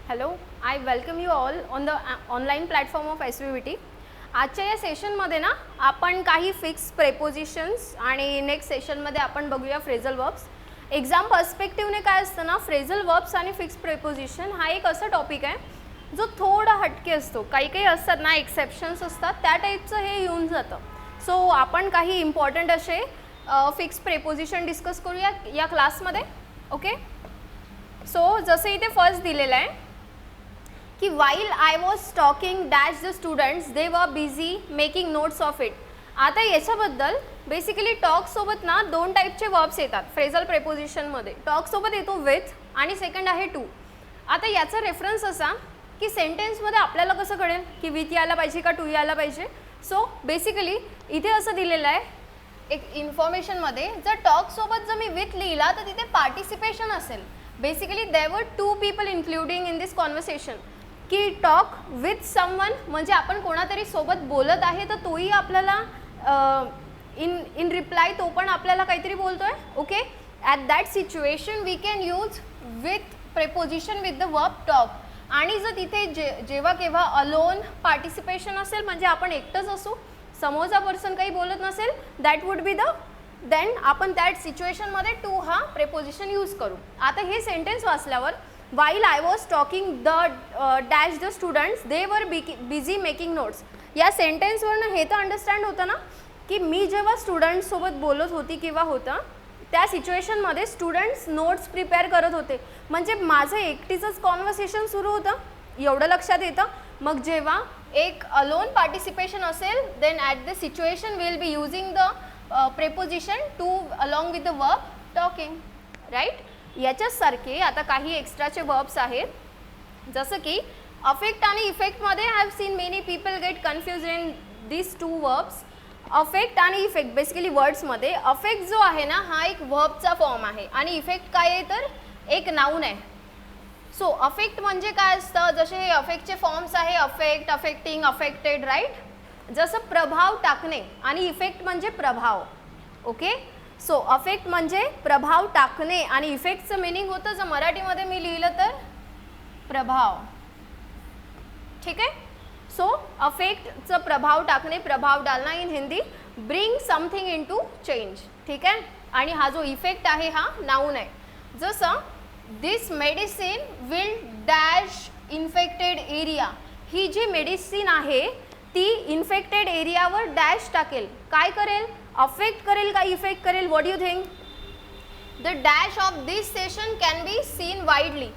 Hello, I welcome you all on the online platform of SVVT. आजच्या या सेशनमध्ये ना आपण काही फिक्स प्रेपोजिशन्स आणि नेक्स्ट सेशनमध्ये आपण बघूया फ्रेझल वर्ब्स. एक्झाम पर्स्पेक्टिव्हने काय असतं ना, फ्रेझल वर्ब्स आणि फिक्स प्रेपोजिशन हा एक असा टॉपिक आहे जो थोडा हटके असतो. काही काही असतात ना, एक्सेप्शन्स असतात, त्या टाईपचं हे येऊन जातं. सो आपण काही इम्पॉर्टंट असे फिक्स प्रेपोजिशन डिस्कस करूया या क्लासमध्ये. ओके, सो जसं इथे फर्स्ट दिलेलं आहे की while I was talking dash the students they were busy making notes of it. आता याच्याबद्दल बेसिकली टॉकसोबत ना दोन टाईपचे वर्ब्स येतात फ्रेझल प्रेपोजिशनमध्ये. टॉकसोबत येतो विथ आणि सेकंड आहे टू. आता याचा रेफरन्स असा की सेंटेन्समध्ये आपल्याला कसं कळेल की विथ यायला पाहिजे का टू यायला पाहिजे. सो बेसिकली इथे असं दिलेलं आहे एक इन्फॉर्मेशनमध्ये, जर टॉकसोबत जर मी विथ लिहिला तर तिथे पार्टिसिपेशन असेल. Basically there were two people including in this conversation. की टॉक विथ समवन म्हणजे आपण कोणातरी सोबत बोलत आहे तर तोही आपल्याला इन रिप्लाय तो पण आपल्याला काहीतरी बोलतोय. Okay, at that situation we can use with preposition with the verb talk. आणि जर तिथे जेव्हा केव्हा अलोन पार्टिसिपेशन असेल म्हणजे आपण एकटंच असू, समोरचा पर्सन काही बोलत नसेल, that would be the then आपण दॅट सिच्युएशनमध्ये टू हा प्रेपोजिशन यूज करू. आता हे सेंटेन्स वाचल्यावर while I was talking the dash the students they were busy making notes. या सेंटेन्सवरनं हे तर अंडरस्टँड होतं ना की मी जेव्हा स्टुडंट्ससोबत बोलत होती किंवा होतं त्या सिच्युएशनमध्ये स्टुडंट्स नोट्स प्रिपेअर करत होते. म्हणजे माझं एकटीचंच कॉन्व्हर्सेशन सुरू होतं, एवढं लक्षात येतं. मग जेव्हा एक अलोन पार्टिसिपेशन असेल then at the situation will be using the preposition to along with the verb talking. Right, याच्यासारखे आता काही एक्स्ट्राचे वर्ब्स आहेत जसं की अफेक्ट आणि इफेक्टमध्ये I have seen many people get confuse in this two verbs. Affect आणि इफेक्ट बेसिकली वर्ड्समध्ये अफेक्ट जो आहे ना हा एक वर्बचा फॉर्म आहे आणि इफेक्ट काय आहे तर एक नाऊन आहे. सो अफेक्ट म्हणजे काय असतं, जसे हे अफेक्टचे फॉर्म्स आहे अफेक्ट, अफेक्टिंग, अफेक्टेड. राईट, जसं प्रभाव टाकणे आणि इफेक्ट म्हणजे प्रभाव. ओके, सो अफेक्ट म्हणजे प्रभाव टाकणे आणि इफेक्टचं मिनिंग होतं जर मराठीमध्ये मी लिहिलं तर प्रभाव. ठीक आहे, सो अफेक्टचं प्रभाव टाकणे, प्रभाव डालना in Hindi bring something in to change. ठीक आहे, आणि हा जो इफेक्ट आहे हा नाऊन आहे. जसं this medicine will dash infected area. ही जी मेडिसिन आहे ती इन्फेक्टेड एरियावर डॅश टाकेल. काय करेल, अफेक्ट करेल का इफेक्ट करेल. What you think. The dash of this session can be seen widely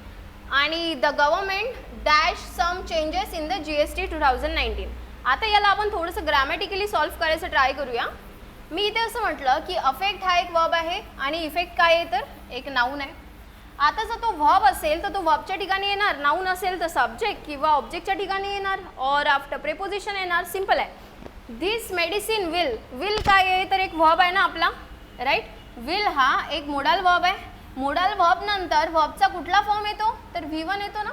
आणि the government dash some changes in the GST 2019. आता याला आपण थोडंसं ग्रॅमॅटिकली सॉल्व्ह करायचं ट्राय करूया. मी इथे असं म्हटलं की अफेक्ट हा एक वर्ब आहे आणि इफेक्ट काय आहे तर एक नाऊन आहे. आता जर तो वर्ब असेल तर तो वर्बच्या ठिकाणी येणार, नाऊन असेल तर सब्जेक्ट किंवा ऑब्जेक्टच्या ठिकाणी येणार और आफ्टर प्रेपोजिशन येणार. सिम्पल आहे. दिस मेडिसिन विल, विल काय आहे तर एक वर्ब आहे ना आपला. राईट, विल हा एक मोडाल वर्ब आहे. मोडाल वर्ब नंतर वर्बचा कुठला फॉर्म येतो तर V1 येतो ना.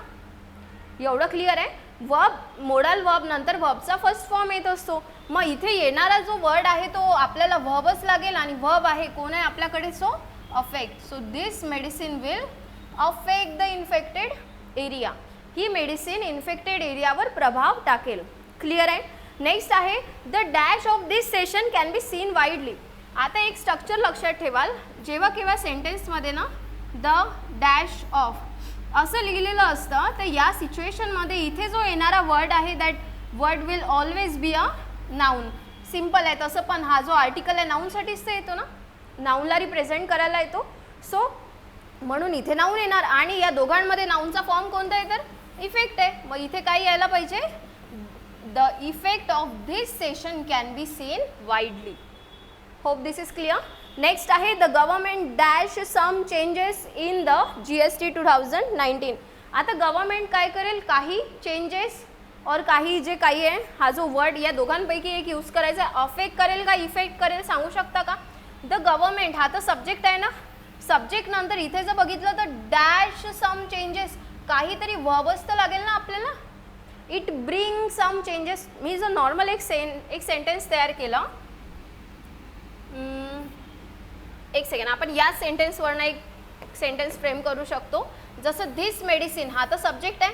एवढं क्लिअर आहे. वर्ब मोडाल वर्ब नंतर वर्बचा फर्स्ट फॉर्म येत असतो. मग इथे येणारा जो वर्ड आहे तो आपल्याला वर्बच लागेल आणि वर्ब आहे कोण आहे आपल्याकडे, so affect. So this medicine will affect the infected area. He medicine infected एरियावर प्रभाव टाकेल. क्लिअर आहे. नेक्स्ट आहे the dash of this session can be seen widely. आता एक स्ट्रक्चर लक्षात ठेवाल, जेव्हा केव्हा सेंटेन्समध्ये ना द डॅश ऑफ असं लिहिलेलं असतं तर या सिच्युएशनमध्ये इथे जो येणारा वर्ड आहे that word will always be a noun. Simple आहे. तसं पण हा जो आर्टिकल आहे नाऊनसाठीच तर येतो ना, नाऊनला रिप्रेझेंट करायला येतो. सो म्हणून इथे नाऊन येणार आणि या दोघांमध्ये नाऊनचा फॉर्म कोणता आहे तर इफेक्ट आहे. मग इथे काय यायला पाहिजे, the effect of this session can be seen widely. Hope this is clear. Next आहे the government dash some changes in the GST 2019. आता गव्हर्मेंट काय करेल, काही चेंजेस और काही जे काही आहे हा जो वर्ड या दोघांपैकी एक यूज करायचा आहे. अफेक्ट करेल का इफेक्ट करेल सांगू शकता का. द गव्हर्मेंट हा तर सब्जेक्ट आहे ना, सब्जेक्ट नंतर इथे जर बघितलं तर डॅश सम चेंजेस, काहीतरी वर्बच तर लागेल ना आपल्याला. It bring some changes. मी जर नॉर्मल एक सेंटेन्स तयार केला, एक सेकंड, आपण या सेंटेन्सवरनं एक सेंटेन्स फ्रेम करू शकतो. जसं धिस मेडिसिन, हा तर सब्जेक्ट आहे.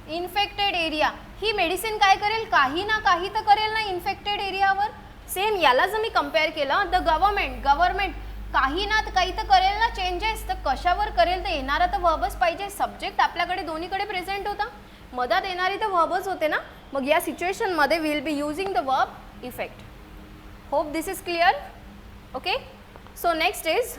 इन्फेक्टेड एरिया, ही मेडिसिन काय करेल, काही ना काही तर करेल ना इन्फेक्टेड एरियावर. सेम याला जर मी कम्पेअर केलं, द गव्हर्नमेंट काही ना काही तर करेल ना चेंजेस, तर कशावर करेल, तर येणारा तर वर्बच पाहिजे. सब्जेक्ट आपल्याकडे दोन्हीकडे प्रेझेंट होता, मधात येणारी तर वर्बच होते ना. मग या सिच्युएशनमध्ये will be using the verb effect. Hope this is clear. Okay, so next is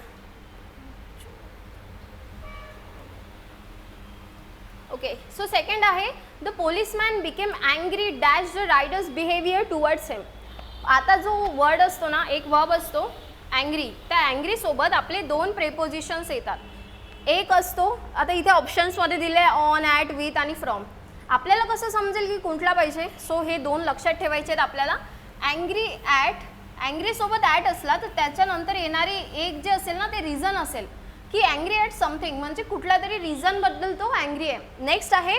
okay. So second आहे the policeman became angry dash the rider's behaviour towards him. आता जो वर्ड असतो ना, एक वर्ब असतो अँग्री, त्या अँग्री सोबत आपले दोन प्रेपोजिशन्स येतात. एक असतो, आता इथे ऑप्शन्समध्ये दिले आहे ऑन, ॲट, विथ आणि फ्रॉम. आपल्याला कसं समजेल की कुठला पाहिजे, सो हे दोन लक्षात ठेवायचे आहेत आपल्याला. अँग्री ॲट, अँग्री सोबत ॲट असला तर त्याच्यानंतर येणारी एक जे असेल ना ते रिझन असेल की अँग्री ॲट समथिंग, म्हणजे कुठल्या तरी रिझनबद्दल तो अँग्री आहे. नेक्स्ट आहे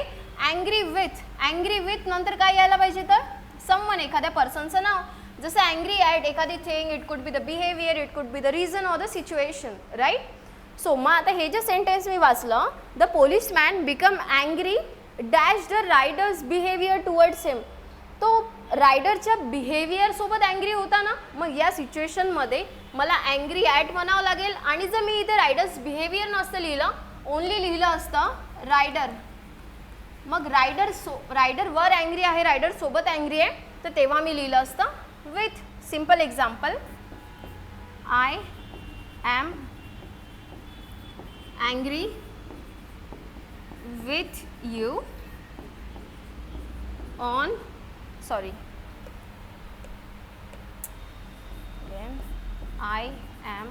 अँग्री विथ. अँग्री विथ नंतर काय यायला पाहिजे, तर समवन, एखाद्या पर्सनचं नाव. जसं अँग्री ॲट एखादी thing, it could be the behaviour, it could be the reason or the situation, right. So मग आता हे जे सेंटेन्स मी वाचलं, the policeman become angry dash the rider's behaviour towards him, तो रायडरच्या बिहेवियरसोबत अँग्री होता ना. मग या सिच्युएशनमध्ये मला अँग्री ॲट म्हणावं लागेल. आणि जर मी इथे रायडर्स बिहेवियर नसतं लिहिलं, ओनली लिहिलं असतं रायडर, मग रायडर वर अँग्री आहे, रायडर सोबत अँग्री आहे, तर तेव्हा मी लिहिलं असतं with. Simple example, I am angry with you on, sorry, then I am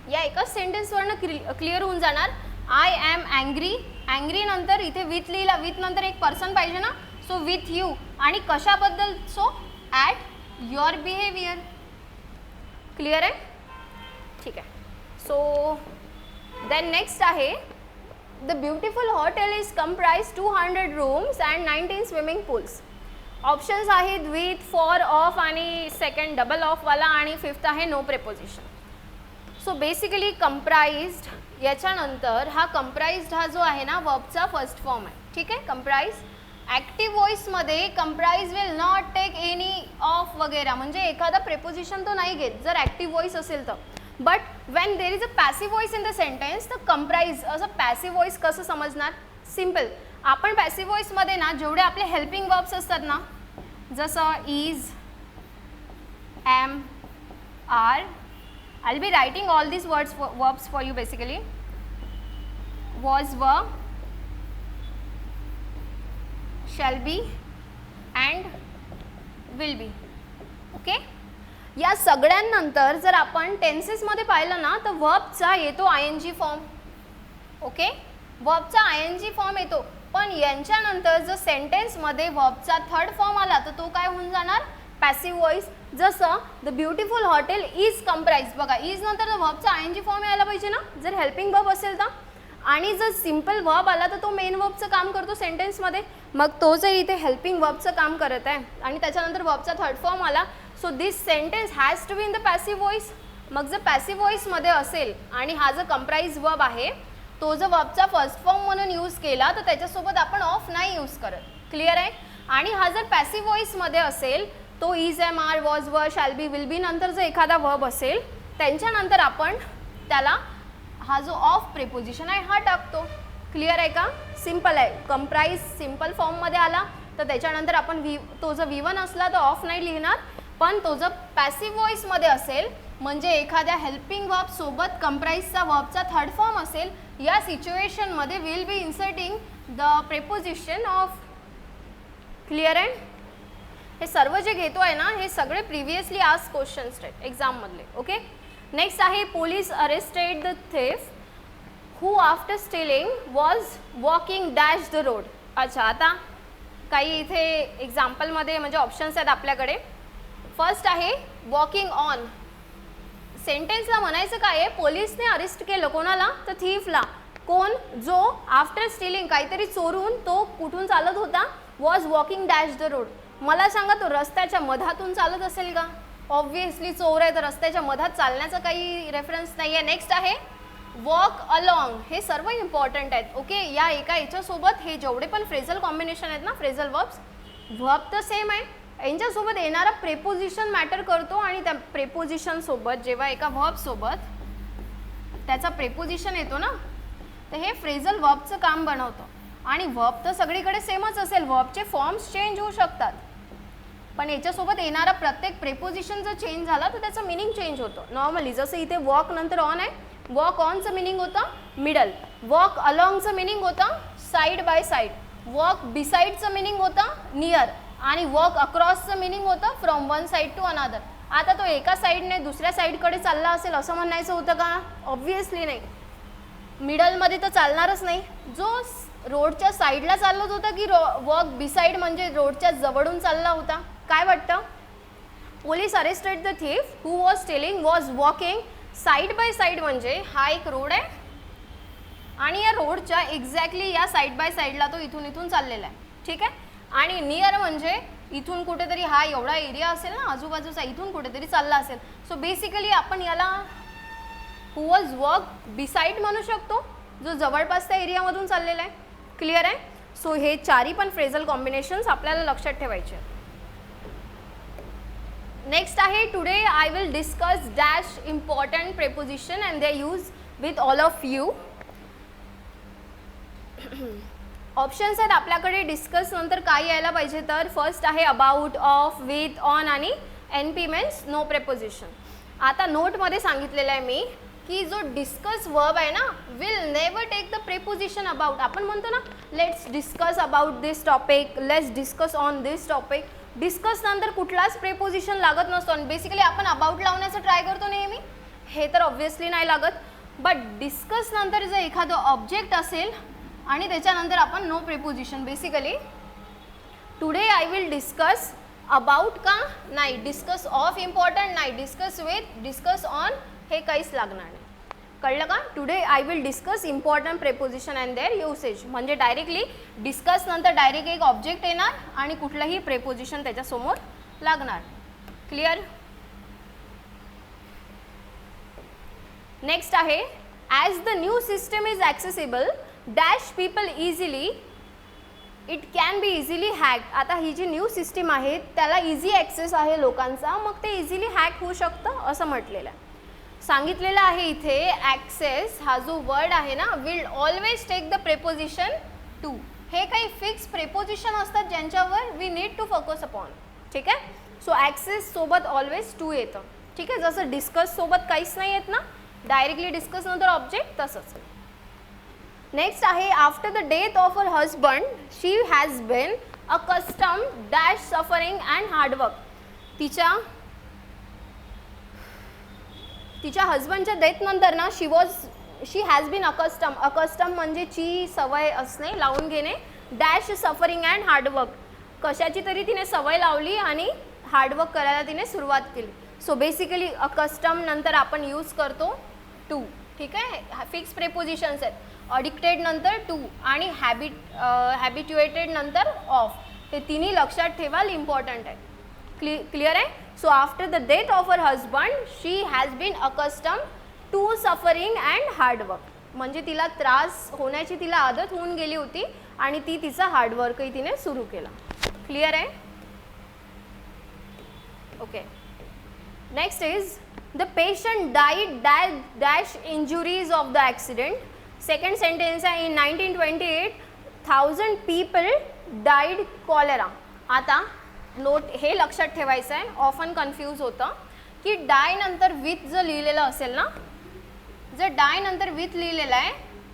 या एकाच सेंटेन्सवरनं क्लिअर होऊन जाणार. आय ॲम अँग्री, अँग्री नंतर इथे विथ लिहिला, विथ नंतर एक पर्सन पाहिजे ना, सो विथ यू. आणि कशाबद्दल, so at your behaviour. Clear आहे, ठीक आहे. सो देन नेक्स्ट आहे the beautiful hotel is comprise 200 rooms and 19 swimming pools. Options आहेत विथ, फॉर, ऑफ आणि सेकंड डबल ऑफवाला, आणि फिफ्थ आहे no preposition. So basically comprised, याच्यानंतर हा कंप्राइज्ड हा जो आहे ना वर्बचा फर्स्ट फॉर्म आहे, ठीक आहे. कंप्राइज ॲक्टिव्ह व्हॉइसमध्ये comprise will not take any of वगैरे, म्हणजे एखादा प्रेपोजिशन तो नाही घेत जर ॲक्टिव्ह व्हॉइस असेल तर. But when there is a passive voice in the sentence, तर कंप्राइज असं पॅसिव्ह व्हॉइस कसं समजणार. सिम्पल, आपण पॅसिव्ह व्हॉइसमध्ये ना जेवढे आपले हेल्पिंग वर्ब्स असतात ना, जसं is, am, are, I'll be writing all these verbs for you basically. Was, were, shall be and will be. Okay, या सगळ्यांनंतर जर आपण टेन्सेसमध्ये पाहिलं ना तर वर्बचा येतो आयएनजी फॉर्म. ओके, वर्बचा आयएनजी फॉर्म येतो, पण यांच्यानंतर जर सेंटेन्समध्ये वर्बचा थर्ड फॉर्म आला तर तो काय होऊन जाणार, पॅसिव्ह व्हॉइस. जसं the beautiful hotel is comprise, बघा इज नंतर वर्बचा आयएनजी फॉर्म यायला पाहिजे ना जर हेल्पिंग वर्ब असेल तर. आणि जर सिम्पल वर्ब आला तर तो मेन वर्बचं काम करतो सेंटेन्समध्ये, मग तो जर इथे हेल्पिंग वर्बचं काम करत आहे आणि त्याच्यानंतर वर्बचा थर्ड फॉर्म आला, so this sentence has to be in the passive voice. मग जर पॅसिव्ह व्हॉइसमध्ये असेल आणि हा जो कंप्राइज वर्ब आहे तो जर वर्बचा फर्स्ट फॉर्म म्हणून यूज केला तर त्याच्यासोबत आपण ऑफ नाही यूज करत. क्लिअर आहे. आणि हा जर पॅसिव्ह व्हॉइसमध्ये असेल तो इज, एम, आर, वॉज, वर, शॅल बी, विल बी नंतर जर एखादा वर्ब असेल त्यांच्यानंतर आपण त्याला हा जो ऑफ प्रेपोजिशन आहे हा टाकतो. क्लिअर आहे का. सिम्पल आहे. कंप्राइज सिम्पल फॉर्ममध्ये आला तर त्याच्यानंतर आपण तो जर V1 असला तर ऑफ नाही लिहिणार, पण तो जर पॅसिव्ह व्हॉइसमध्ये असेल म्हणजे एखाद्या हेल्पिंग वर्ब सोबत कंप्राइजचा वर्बचा थर्ड फॉर्म असेल, या सिच्युएशनमध्ये will be inserting the preposition of. Clear आहे. हे सर्व जे घेतो आहे ना हे सगळे प्रिव्हियसली आस्क्ड क्वेश्चन्स आहेत एक्झाममधले. ओके. नेक्स्ट आहे police arrested the thief who after stealing was walking dash the road. अच्छा, आता काही इथे एक्झाम्पलमध्ये म्हणजे ऑप्शन्स आहेत आपल्याकडे. फर्स्ट आहे वॉकिंग ऑन. सेंटेन्सला म्हणायचं काय आहे, पोलिसने अरेस्ट केलं कोणाला तर थीफला. कोण? जो आफ्टर स्टीलिंग काहीतरी चोरून तो कुठून चालत होता? Was walking dash the road. मला सांगा तो रस्त्याच्या मधातून चालत असेल का? ऑब्व्हियसली चोर आहे तर रस्त्याच्या मधात चालण्याचा काही रेफरन्स नाही आहे. नेक्स्ट आहे वॉक अलॉंग. हे सर्व इम्पॉर्टंट आहेत. ओके, या एका याच्यासोबत हे जेवढे पण फ्रेझल कॉम्बिनेशन आहेत ना, फ्रेझल वर्ब्स, वर्ब तर सेम आहे, यांच्यासोबत येणारा प्रेपोजिशन मॅटर करतो. आणि त्या प्रेपोजिशन सोबत जेव्हा एका वर्ब सोबत त्याचा प्रेपोजिशन येतो ना, तर हे फ्रेझल वर्बचं काम बनवतं. आणि वर्ब तर सगळीकडे सेमच असेल, वर्बचे फॉर्म्स चेंज होऊ शकतात, पण याच्यासोबत येणारा प्रत्येक प्रेपोजिशन जर चेंज झाला तर त्याचं मिनिंग चेंज होतं नॉर्मली. जसं इथे वॉक नंतर ऑन आहे, वॉक ऑनचं मिनिंग होतं मिडल, वॉक अलॉंगचं मिनिंग होतं साईड बाय साईड, वॉक बिसाईडचं मिनिंग होतं नियर, आणि वॉक अक्रॉसचं मिनिंग होतं from one side to another. आता तो एका साईडने दुसऱ्या साईडकडे चालला असेल असं म्हणायचं होतं का? ऑब्व्हियसली नाही. मिडलमध्ये तर चालणारच नाही. जो रोडच्या साईडला चालत होता की वॉक बिसाईड म्हणजे रोडच्या जवळून चालला होता? काय वाटतं? Police arrested the thief who was stealing was walking side by side. म्हणजे हा एक रोड आहे आणि या रोडच्या एक्झॅक्टली या साईड बाय साईडला तो इथून चाललेला आहे. ठीक आहे. आणि नियर म्हणजे इथून कुठेतरी हा एवढा एरिया असेल ना आजूबाजूचा, इथून कुठेतरी चालला असेल. सो बेसिकली आपण याला हू वॉज वॉक बिसाईड म्हणू शकतो, जो जवळपास त्या एरियामधून चाललेला आहे. क्लिअर आहे? सो हे चारही पण फ्रेझल कॉम्बिनेशन्स आपल्याला लक्षात ठेवायचे. नेक्स्ट आहे today I will discuss dash important preposition and they use with all of you. Options आहेत आपल्याकडे. डिस्कस नंतर काय यायला पाहिजे तर फर्स्ट आहे अबाउट, ऑफ, विथ, ऑन आणि N P means no preposition. आता नोटमध्ये सांगितलेलं आहे मी की जो डिस्कस वर्ब आहे ना, will never take the preposition about. आपण म्हणतो ना let's discuss about this topic, let's discuss on this topic. Discuss नंतर कुठलाच प्रेपोजिशन लागत नसतो आणि बेसिकली आपण अबाउट लावण्याचा ट्राय करतो नेहमी. हे तर ऑब्व्हियसली नाही लागत. बट डिस्कस नंतर जर एखादं ऑब्जेक्ट असेल आणि त्याच्यानंतर आपण no preposition, basically today I will discuss about का नाही, डिस्कस ऑफ इम्पॉर्टंट नाही, डिस्कस विथ, डिस्कस ऑन हे काहीच लागणार नाही. कळलं का? Today I will discuss important preposition and their usage. म्हणजे डायरेक्टली डिस्कस नंतर डायरेक्ट एक ऑब्जेक्ट येणार आणि कुठलंही प्रेपोजिशन त्याच्यासमोर लागणार. क्लिअर? नेक्स्ट आहे as the new system is accessible dash people easily it can be easily hack. आता ही जी न्यू सिस्टीम आहे त्याला इझी ॲक्सेस आहे लोकांचा, मग ते इझिली हॅक होऊ शकतं असं म्हटलेलं आहे. सांगितलेलं आहे इथे ॲक्सेस हा जो वर्ड आहे ना, will always take the preposition to. हे काही फिक्स प्रेपोजिशन असतात ज्यांच्यावर we need to focus upon. ठीक आहे. सो ॲक्सेस सोबत ऑलवेज टू येतं. ठीक आहे. जसं डिस्कस सोबत काहीच नाही येत ना, डायरेक्टली डिस्कस नंतर ऑब्जेक्ट, तसंच. नेक्स्ट आहे after the death of her husband she has been accustom dash suffering and hard work. तिच्या हजबंडच्या डेथ नंतर ना she has been accustom. Accustom म्हणजे ची सवय असणे, लावून घेणे, डॅश सफरिंग अँड हार्डवर्क. कशाची तरी तिने सवय लावली आणि हार्डवर्क करायला तिने सुरुवात केली. सो बेसिकली अकस्टम नंतर आपण यूज करतो टू. ठीक आहे. फिक्स प्रेपोजिशन्स आहेत. अडिक्टेड नंतर टू आणि हॅबिट्युएटेड नंतर ऑफ. हे तिन्ही लक्षात ठेवाल, इम्पॉर्टंट आहे. क्लिअर आहे? So after the death of her husband she has been accustom to suffering and hard work. म्हणजे तिला त्रास होण्याची तिला आदत होऊन गेली होती आणि ती तिचा हार्डवर्कही तिने सुरू केला. क्लिअर आहे? Okay. Next is the patient died dash injuries of the accident. Second sentence आहे इन 1928 1000 पीपल डाईड कॉलेरा. आता नोट हे लक्षात ठेवायचं आहे, ऑफन कन्फ्यूज होतं की डाय नंतर विथ जर लिहिलेलं असेल ना, जर डाय नंतर विथ लिहिलेलं आहे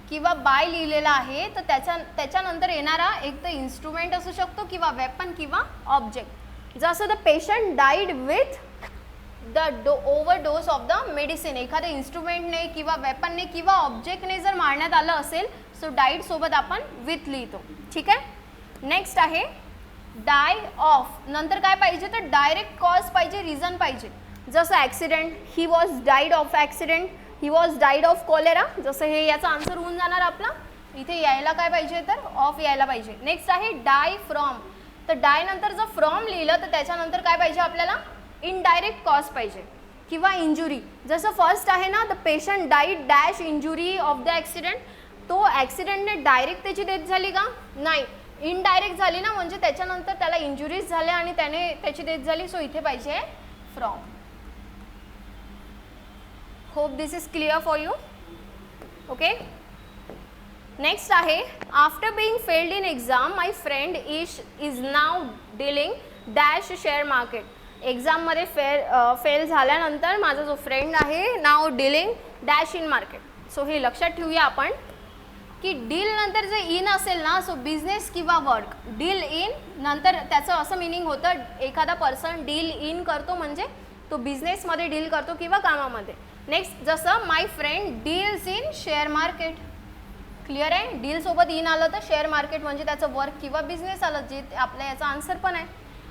किंवा बाय लिहिलेला आहे तर त्याच्यानंतर येणारा एक तर इन्स्ट्रुमेंट असू शकतो किंवा वेपन किंवा ऑब्जेक्ट. जसं the patient died with the overdose of the medicine. एखाद्या इन्स्ट्रुमेंटने किंवा वेपनने किंवा ऑब्जेक्टने जर मारण्यात आलं असेल सो डाईड सोबत आपण विथ लिहितो. ठीक आहे. नेक्स्ट आहे डाय ऑफ. नंतर काय पाहिजे तर डायरेक्ट कॉज पाहिजे, रिझन पाहिजे. जसं accident, he was died of accident. He was died of cholera, जसं हे याचा आन्सर होऊन जाणार आपला. इथे यायला काय पाहिजे तर ऑफ यायला पाहिजे. नेक्स्ट आहे डाय फ्रॉम, तर डाय नंतर जर फ्रॉम लिहिलं तर त्याच्यानंतर काय पाहिजे आपल्याला इनडायरेक्ट कॉज पाहिजे किंवा इंजुरी. जसं फर्स्ट आहे ना, the patient died dash injury of the accident, तो ॲक्सिडेंटने डायरेक्ट त्याची डेथ झाली का नाही, इनडायरेक्ट झाली ना, म्हणजे त्याच्यानंतर त्याला इंजुरीज झाल्या आणि त्याने त्याची डेथ झाली. सो इथे पाहिजे from. Hope this is clear for you. Okay. Next आहे after being failed in exam my friend is now dealing dash share market. एक्झाममध्ये फेल झाल्यानंतर माझा जो फ्रेंड आहे now dealing dash in market. So हे लक्षात ठेवूया आपण की डील नंतर जे इन असेल ना, सो बिझनेस किंवा वर्क, डील इन नंतर त्याचं असं मिनिंग होतं एखादा पर्सन डील इन करतो म्हणजे तो बिझनेसमध्ये डील करतो किंवा कामामध्ये. नेक्स्ट जसं my friend deals in share market. Clear आहे. डील सोबत इन आलं तर शेअर मार्केट म्हणजे त्याचं वर्क किंवा बिझनेस आलं, जे आपल्या याचा आन्सर पण आहे.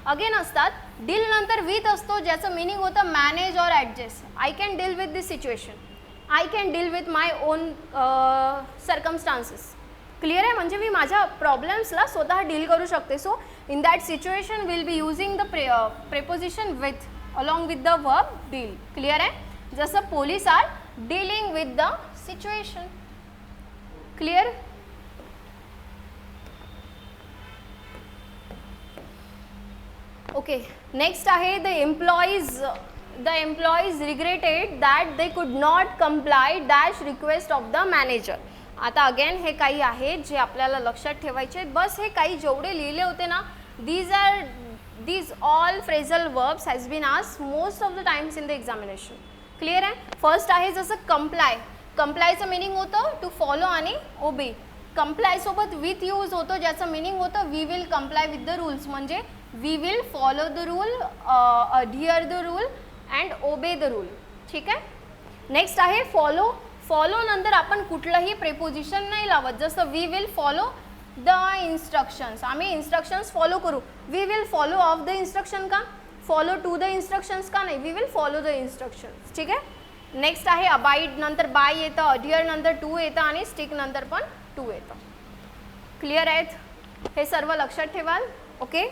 अगेन असतात डील नंतर विथ असतो ज्याचं मिनिंग होतं manage or adjust. I can deal with this situation, I can deal with my own circumstances. Clear आहे. म्हणजे मी माझ्या प्रॉब्लेम्सला स्वतः डील करू शकते. So in that situation will be using the preposition with along with the verb deal. Clear आहे. जसं police are dealing with the situation. Clear. Okay. Next आहे the employees regretted that they could not comply dash request of the manager. आता again हे काही आहे जे आपल्याला लक्षात ठेवायचे. बस हे काही जेवढे लिहिले होते ना, these all phrasal verbs has been asked most of the times in the examination. Clear आहे. फर्स्ट आहे जसं कंप्लाय. कंप्लायचं मिनिंग होतं टू फॉलो आणि ओबे. कंप्लाय सोबत विथ यूज होतो ज्याचं मिनिंग होतं we will comply with the rules, म्हणजे we will follow the rule, adhere the rule and obey the rule. ठीक आहे. नेक्स्ट आहे फॉलो. फॉलो नंतर आपण कुठलंही प्रेपोजिशन नाही लावत. जसं we will follow the instructions, आम्ही इन्स्ट्रक्शन्स फॉलो करू. We will follow of the instruction का, फॉलो टू द इन्स्ट्रक्शन्स का नाही, we will follow the instructions. ठीक आहे. नेक्स्ट आहे अबाईड नंतर बाय येतं, अडियर नंतर टू येतं आणि स्टिक नंतर पण टू येतं. क्लिअर आहेत. हे सर्व लक्षात ठेवाल. ओके.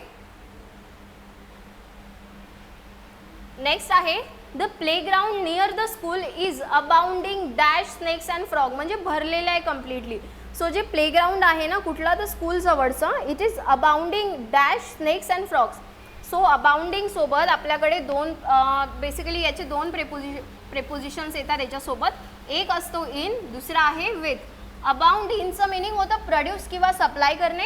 नेक्स्ट आहे the playground near the school is abounding dash snakes and frog, म्हणजे भरलेलं आहे कम्प्लिटली. सो जे प्लेग्राउंड आहे ना कुठला तर स्कूल जवळचं, it is abounding dash snakes and frogs. So abounding सोबत आपल्याकडे दोन बेसिकली याचे दोन प्रेपोजिशन्स येतात याच्यासोबत. एक असतो इन, दुसरा आहे विथ. अबाउंड इनचं मिनिंग होतं प्रोड्यूस किंवा सप्लाय करणे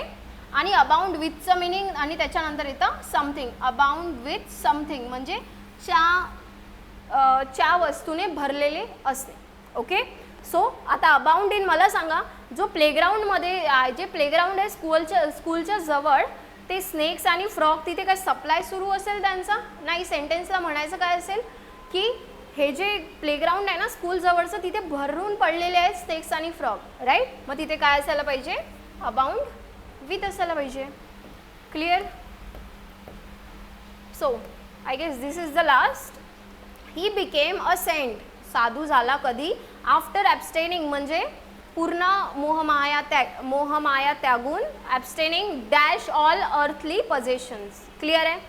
आणि अबाउंड विथचं मिनिंग आणि त्याच्यानंतर येतं समथिंग. अबाउंड विथ समथिंग म्हणजे च्या वस्तूने भरलेले असते. ओके. सो आता अबाउंड इन मला सांगा, जो प्लेग्राऊंडमध्ये जे प्लेग्राऊंड आहे स्कूलच्या जवळ, ते स्नेक्स आणि फ्रॉग तिथे काय सप्लाय सुरू असेल त्यांचा नाही. सेंटेन्सला म्हणायचं काय असेल की हे जे प्लेग्राऊंड आहे ना स्कूल जवळचं, तिथे भरून पडलेले आहेत स्नेक्स आणि फ्रॉग. राईट. मग तिथे काय असायला पाहिजे, अबाउंड विथ असायला पाहिजे. Clear. So I guess this is the last. He became a saint. साधू झाला कधी, आफ्टर ॲब्स्टेनिंग म्हणजे पूर्ण मोहमाया त्यागून, abstaining dash all earthly possessions. Clear आहे.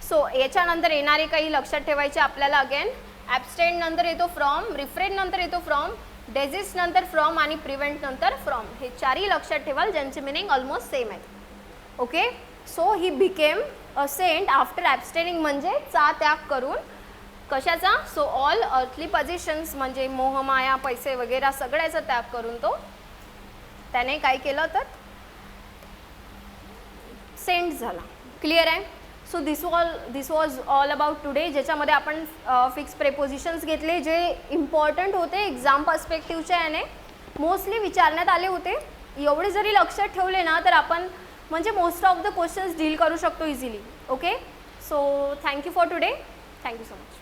सो याच्यानंतर येणारे काही लक्षात ठेवायचे आपल्याला. अगेन ॲब्स्टेन नंतर येतो फ्रॉम, रिफ्रेन नंतर येतो फ्रॉम, डेझिस्ट नंतर फ्रॉम आणि प्रिव्हेंट नंतर फ्रॉम. हे चारही लक्षात ठेवाल ज्यांचे मिनिंग ऑलमोस्ट सेम आहे. Okay. So he became a saint after abstaining म्हणजे चा त्याग करून. कशाचा. सो ऑल अर्थली पजेशन्स म्हणजे मोहमाया, पैसे वगैरे सगळ्याचा त्याग करून तो त्याने काय केलं तर सेंट झाला. क्लिअर आहे. So this was all about today, ज्याच्यामध्ये आपण फिक्स प्रेपोजिशन्स घेतले जे इम्पॉर्टंट होते एक्झाम पर्स्पेक्टिव्हच्या याने, मोस्टली विचारण्यात आले होते. एवढे जरी लक्षात ठेवले ना तर आपण म्हणजे most of the questions deal करू शकतो easily. Okay. So thank you for today. Thank you so much.